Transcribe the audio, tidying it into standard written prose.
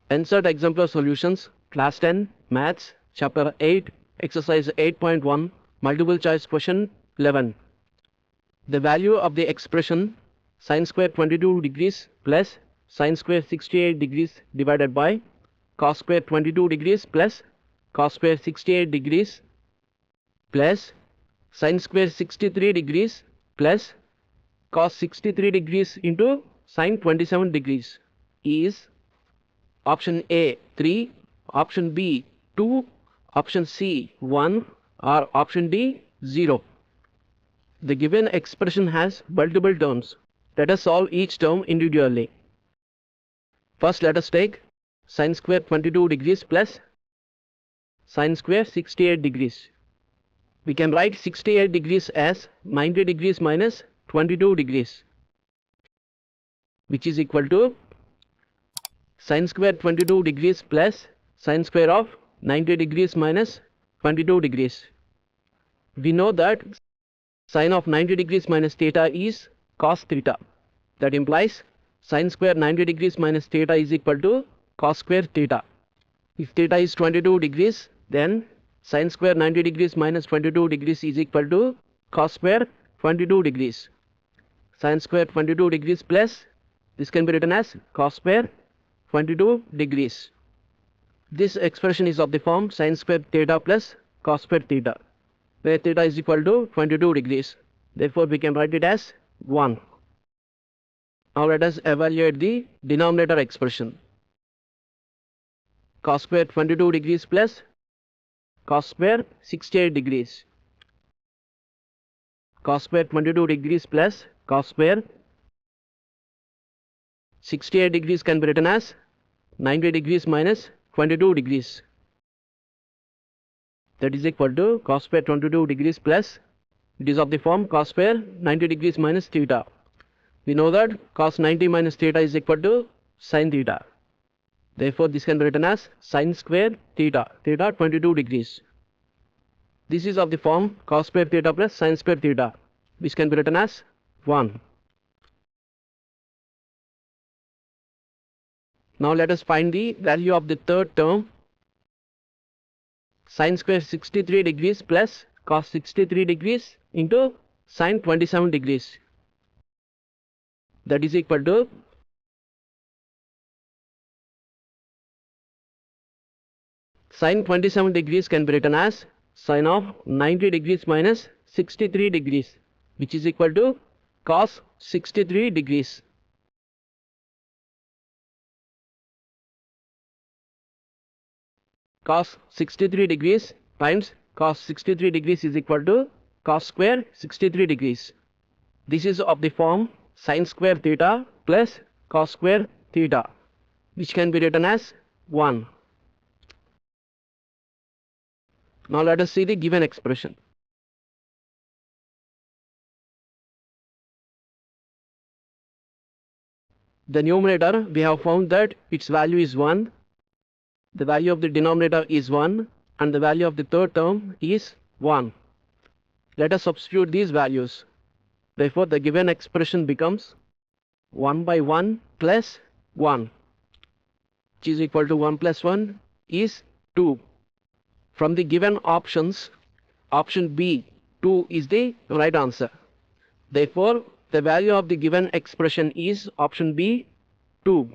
NCERT Exemplar Solutions, Class 10, Maths, Chapter 8, Exercise 8.1, Multiple Choice Question 11. The value of the expression sin² 22 degrees plus sin² 68 degrees divided by cos² 22 degrees plus cos² 68 degrees plus sin² 63 degrees plus cos 63 degrees into sin 27 degrees is option A 3, option B 2, option C 1 or option D 0. The given expression has multiple terms. Let us solve each term individually. First let us take sin² 22 degrees plus sin² 68 degrees. We can write 68 degrees as 90 degrees minus 22 degrees, which is equal to sin² 22 degrees plus sin² of 90 degrees minus 22 degrees. We know that sin of 90 degrees minus theta is cos theta. That implies sin² 90 degrees minus theta is equal to cos² theta. If theta is 22 degrees, then sin² 90 degrees minus 22 degrees is equal to cos² 22 degrees. Sin² 22 degrees plus, this can be written as cos² 22 degrees. This expression is of the form sin² theta plus cos² theta, where theta is equal to 22 degrees. Therefore, we can write it as 1. Now let us evaluate the denominator expression. Cos² 22 degrees plus cos² 68 degrees. Cos² 22 degrees plus cos² 68 degrees can be written as 90 degrees minus 22 degrees. That is equal to cos² 22 degrees plus, it is of the form cos² 90 degrees minus theta. We know that cos 90 minus theta is equal to sin theta. Therefore, this can be written as sin² theta, theta 22 degrees. This is of the form cos² theta plus sin² theta, which can be written as 1. Now let us find the value of the third term, sin² 63 degrees plus cos 63 degrees into sin 27 degrees. That is equal to sin 27 degrees can be written as sin of 90 degrees minus 63 degrees, which is equal to cos 63 degrees. Cos 63 degrees times cos 63 degrees is equal to cos² 63 degrees. This is of the form sin² theta plus cos² theta, which can be written as 1. Now let us see the given expression. The numerator, we have found that its value is 1. The value of the denominator is 1 and the value of the third term is 1. Let us substitute these values. Therefore, the given expression becomes 1 by 1 plus 1, which is equal to 1 plus 1 is 2. From the given options, option B 2 is the right answer. Therefore, the value of the given expression is option B 2.